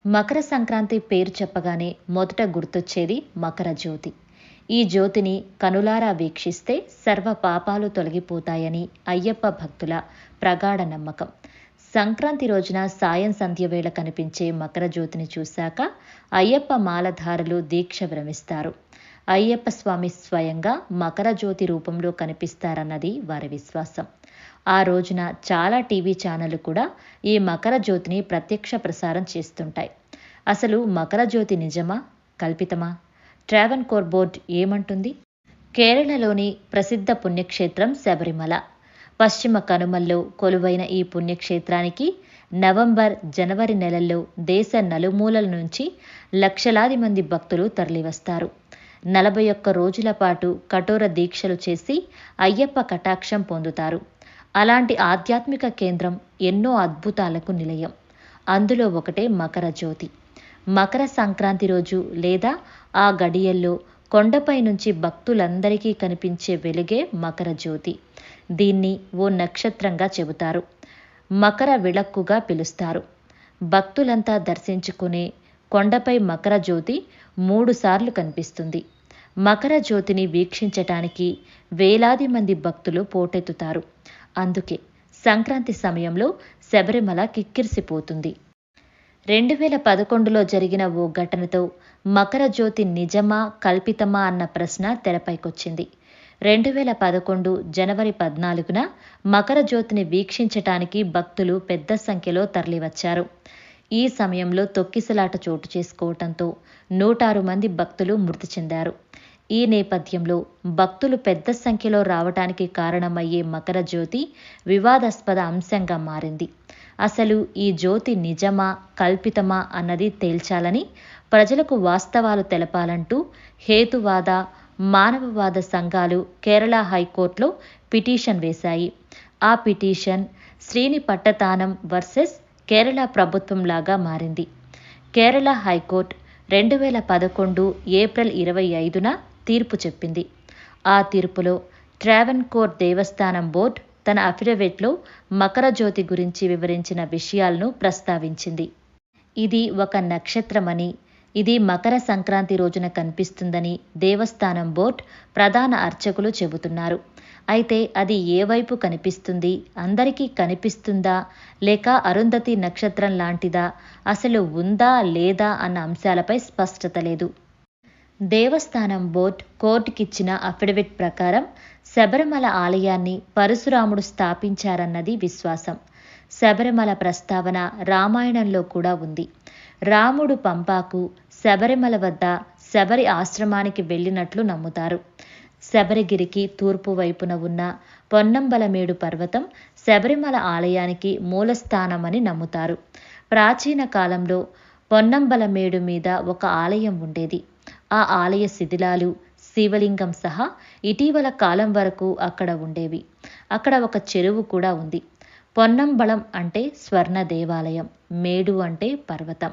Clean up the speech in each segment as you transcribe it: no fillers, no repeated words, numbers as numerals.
మకర సంక్రాంతి పేరు చెప్పగానే మొదట గుర్తొచ్చేది మకర జ్యోతి. ఈ జ్యోతిని కనులారా వీక్షిస్తే సర్వ పాపాలు తొలగిపోతాయని అయ్యప్ప భక్తుల ప్రగాఢ నమ్మకం. సంక్రాంతి రోజున సాయం సంధ్య వేళ కనిపించే మకర జ్యోతిని చూశాక అయ్యప్ప మాలధారులు దీక్ష విరమిస్తారు. అయ్యప్ప స్వామి స్వయంగా మకర జ్యోతి రూపంలో కనిపిస్తారన్నది వారి విశ్వాసం. ఆ రోజున చాలా టీవీ ఛానళ్లు కూడా ఈ మకర జ్యోతిని ప్రత్యక్ష ప్రసారం చేస్తుంటాయి. అసలు మకర జ్యోతి నిజమా, కల్పితమా? ట్రావెన్కోర్ బోర్డ్ ఏమంటుంది? కేరళలోని ప్రసిద్ధ పుణ్యక్షేత్రం శబరిమల. పశ్చిమ కనుమల్లో కొలువైన ఈ పుణ్యక్షేత్రానికి నవంబర్, జనవరి నెలల్లో దేశ నలుమూలల నుంచి లక్షలాది మంది భక్తులు తరలివస్తారు. 41 రోజుల పాటు కఠోర దీక్షలు చేసి అయ్యప్ప కటాక్షం పొందుతారు. అలాంటి ఆధ్యాత్మిక కేంద్రం ఎన్నో అద్భుతాలకు నిలయం. అందులో ఒకటే మకర జ్యోతి. మకర సంక్రాంతి రోజు లేదా ఆ గడియల్లో కొండపై నుంచి భక్తులందరికీ కనిపించే వెలుగే మకర జ్యోతి. దీన్ని ఓ నక్షత్రంగా చెబుతారు. మకర విళక్కుగా పిలుస్తారు. భక్తులంతా దర్శించుకునే కొండపై మకర జ్యోతి 3 సార్లు కనిపిస్తుంది. మకర జ్యోతిని వీక్షించటానికి వేలాది మంది భక్తులు పోటెత్తుతారు. అందుకే సంక్రాంతి సమయంలో శబరిమల కిక్కిరిసిపోతుంది. 2011లో జరిగిన ఓ ఘటనతో మకర జ్యోతి నిజమా, కల్పితమా అన్న ప్రశ్న తెరపైకొచ్చింది. 2011 జనవరి 14న మకర జ్యోతిని వీక్షించటానికి భక్తులు పెద్ద సంఖ్యలో తరలివచ్చారు. ఈ సమయంలో తొక్కిసలాట చోటు చేసుకోవటంతో 106 మంది భక్తులు మృతి చెందారు. ఈ నేపథ్యంలో భక్తులు పెద్ద సంఖ్యలో రావటానికి కారణమయ్యే మకర జ్యోతి వివాదాస్పద అంశంగా మారింది. అసలు ఈ జ్యోతి నిజమా, కల్పితమా అన్నది తేల్చాలని, ప్రజలకు వాస్తవాలు తెలపాలంటూ హేతువాద, మానవవాద సంఘాలు కేరళ హైకోర్టులో పిటిషన్ వేశాయి. ఆ పిటిషన్ శ్రీని పట్టతానం వర్సెస్ కేరళ ప్రభుత్వం లాగా మారింది. కేరళ హైకోర్టు 2011 ఏప్రిల్ 25న తీర్పు చెప్పింది. ఆ తీర్పులో ట్రావెన్కోర్ దేవస్థానం బోర్డు తన అఫిడవిట్లో మకర జ్యోతి గురించి వివరించిన విషయాలను ప్రస్తావించింది. ఇది ఒక నక్షత్రమని, ఇది మకర సంక్రాంతి రోజున కనిపిస్తుందని దేవస్థానం బోర్డు ప్రధాన అర్చకులు చెబుతున్నారు. అయితే అది ఏ వైపు కనిపిస్తుంది, అందరికీ కనిపిస్తుందా, లేక అరుంధతి నక్షత్రం లాంటిదా, అసలు ఉందా లేదా అన్న అంశాలపై స్పష్టత లేదు. దేవస్థానం బోర్డు కోర్టుకిచ్చిన అఫిడవిట్ ప్రకారం శబరిమల ఆలయాన్ని పరశురాముడు స్థాపించారన్నది విశ్వాసం. శబరిమల ప్రస్తావన రామాయణంలో కూడా ఉంది. రాముడు పంపాకు, శబరిమల వద్ద శబరి ఆశ్రమానికి వెళ్ళినట్లు నమ్ముతారు. శబరిగిరికి తూర్పు వైపున ఉన్న పొన్నంబలమేడు పర్వతం శబరిమల ఆలయానికి మూలస్థానమని నమ్ముతారు. ప్రాచీన కాలంలో పొన్నంబలమేడు మీద ఒక ఆలయం ఉండేది. ఆ ఆలయ శిథిలాలు, శివలింగం సహా ఇటీవల కాలం వరకు అక్కడ ఉండేవి. అక్కడ ఒక చెరువు కూడా ఉంది. పొన్నంబళం అంటే స్వర్ణ దేవాలయం, మేడు అంటే పర్వతం.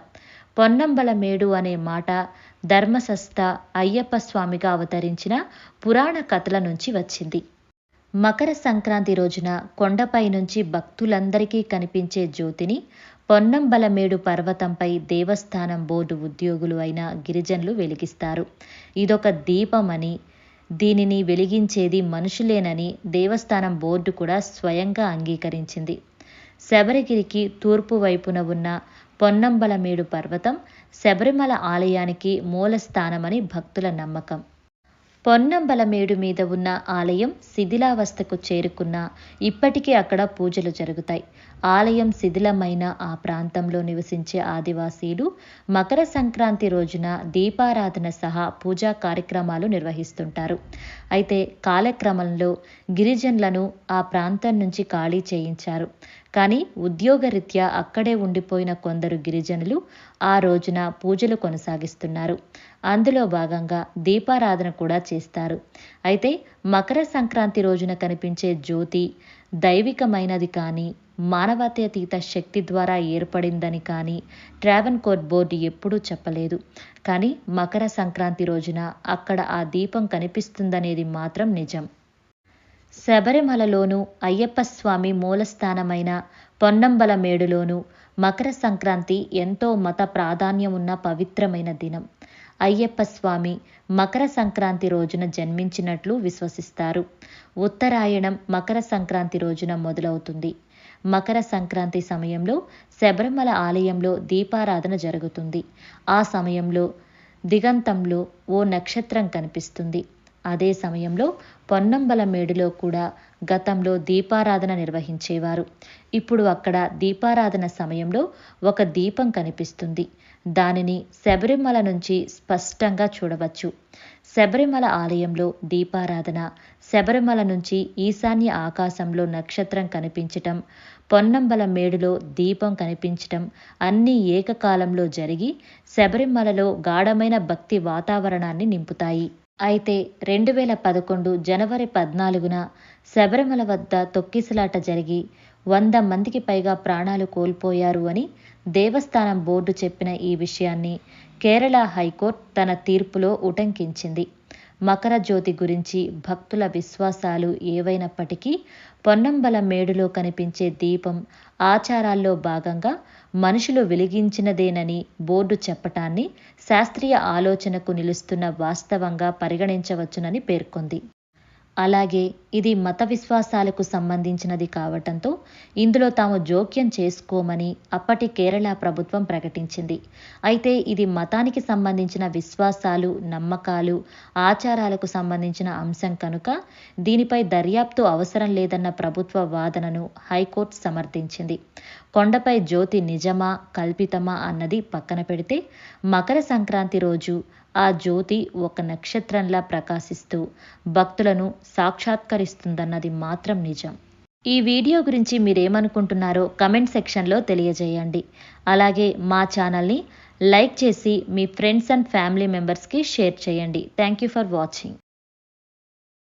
పొన్నంబలమేడు అనే మాట ధర్మశస్త అయ్యప్ప స్వామిగా అవతరించిన పురాణ కథల నుంచి వచ్చింది. మకర సంక్రాంతి రోజున కొండపై నుంచి భక్తులందరికీ కనిపించే జ్యోతిని పొన్నంబలమేడు పర్వతంపై దేవస్థానం బోర్డు ఉద్యోగులు అయిన గిరిజనులు వెలిగిస్తారు. ఇదొక దీపమని, దీనిని వెలిగించేది మనుషులేనని దేవస్థానం బోర్డు కూడా స్వయంగా అంగీకరించింది. శబరిగిరికి తూర్పు వైపున ఉన్న పొన్నంబలమేడు పర్వతం శబరిమల ఆలయానికి మూలస్థానమని భక్తుల నమ్మకం. పొన్నంబలమేడు మీద ఉన్న ఆలయం శిథిలావస్థకు చేరుకున్నా ఇప్పటికీ అక్కడ పూజలు జరుగుతాయి. ఆలయం శిథిలమైన ఆ ప్రాంతంలో నివసించే ఆదివాసీలు మకర సంక్రాంతి రోజున దీపారాధన సహా పూజా కార్యక్రమాలు నిర్వహిస్తుంటారు. అయితే కాలక్రమంలో గిరిజనులను ఆ ప్రాంతం నుంచి ఖాళీ చేయించారు. కానీ ఉద్యోగరీత్యా అక్కడే ఉండిపోయిన కొందరు గిరిజనులు ఆ రోజున పూజలు కొనసాగిస్తున్నారు. అందులో భాగంగా దీపారాధన కూడా చేస్తారు. అయితే మకర సంక్రాంతి రోజున కనిపించే జ్యోతి దైవికమైనది కానీ, మానవాతీత శక్తి ద్వారా ఏర్పడిందని కానీ ట్రావెన్కోర్ బోర్డు ఎప్పుడూ చెప్పలేదు. కానీ మకర సంక్రాంతి రోజున అక్కడ ఆ దీపం కనిపిస్తుందనేది మాత్రం నిజం. శబరిమలలోనూ అయ్యప్ప స్వామి మూలస్థానమైన పొన్నంబలమేడులోనూ మకర సంక్రాంతి ఎంతో మత ప్రాధాన్యం ఉన్న పవిత్రమైన దినం. అయ్యప్ప స్వామి మకర సంక్రాంతి రోజున జన్మించినట్లు విశ్వసిస్తారు. ఉత్తరాయణం మకర సంక్రాంతి రోజున మొదలవుతుంది. మకర సంక్రాంతి సమయంలో శబరిమల ఆలయంలో దీపారాధన జరుగుతుంది. ఆ సమయంలో దిగంతంలో ఓ నక్షత్రం కనిపిస్తుంది. అదే సమయంలో పొన్నంబలమేడులో కూడా గతంలో దీపారాధన నిర్వహించేవారు. ఇప్పుడు అక్కడ దీపారాధన సమయంలో ఒక దీపం కనిపిస్తుంది. దానిని శబరిమల నుంచి స్పష్టంగా చూడవచ్చు. శబరిమల ఆలయంలో దీపారాధన, శబరిమల నుంచి ఈశాన్య ఆకాశంలో నక్షత్రం కనిపించటం, పొన్నంబలమేడులో దీపం కనిపించటం అన్నీ ఏకకాలంలో జరిగి శబరిమలలో గాఢమైన భక్తి వాతావరణాన్ని నింపుతాయి. అయితే 2011 జనవరి 14న శబరిమల వద్ద తొక్కిసలాట జరిగి 100 మందికి పైగా ప్రాణాలు కోల్పోయారు అని దేవస్థానం బోర్డు చెప్పిన ఈ విషయాన్ని కేరళ హైకోర్టు తన తీర్పులో ఉటంకించింది. మకర జ్యోతి గురించి భక్తుల విశ్వాసాలు ఏవైనప్పటికీ పొన్నంబలమేడులో కనిపించే దీపం ఆచారాల్లో భాగంగా మనుషులు వెలిగించినదేనని బోర్డు చెప్పటాన్ని శాస్త్రీయ ఆలోచనకు నిలుస్తున్న వాస్తవంగా పరిగణించవచ్చునని పేర్కొంది. అలాగే ఇది మత విశ్వాసాలకు సంబంధించినది కావటంతో ఇందులో తాము జోక్యం చేసుకోమని అప్పటి కేరళ ప్రభుత్వం ప్రకటించింది. అయితే ఇది మతానికి సంబంధించిన విశ్వాసాలు, నమ్మకాలు, ఆచారాలకు సంబంధించిన అంశం కనుక దీనిపై దర్యాప్తు అవసరం లేదన్న ప్రభుత్వ వాదనను హైకోర్టు సమర్థించింది. కొండపై జ్యోతి నిజమా, కల్పితమా అన్నది పక్కన పెడితే మకర సంక్రాంతి రోజు ఆ జ్యోతి ఒక నక్షత్రంలా ప్రకాశిస్తూ భక్తులను సాక్షాత్కరిస్తుందన్నది మాత్రం నిజం. ఈ వీడియో గురించి మీరేమనుకుంటున్నారో కమెంట్ సెక్షన్లో తెలియజేయండి. అలాగే మా ఛానల్ని లైక్ చేసి మీ ఫ్రెండ్స్ అండ్ ఫ్యామిలీ మెంబర్స్కి షేర్ చేయండి. Thank you for watching.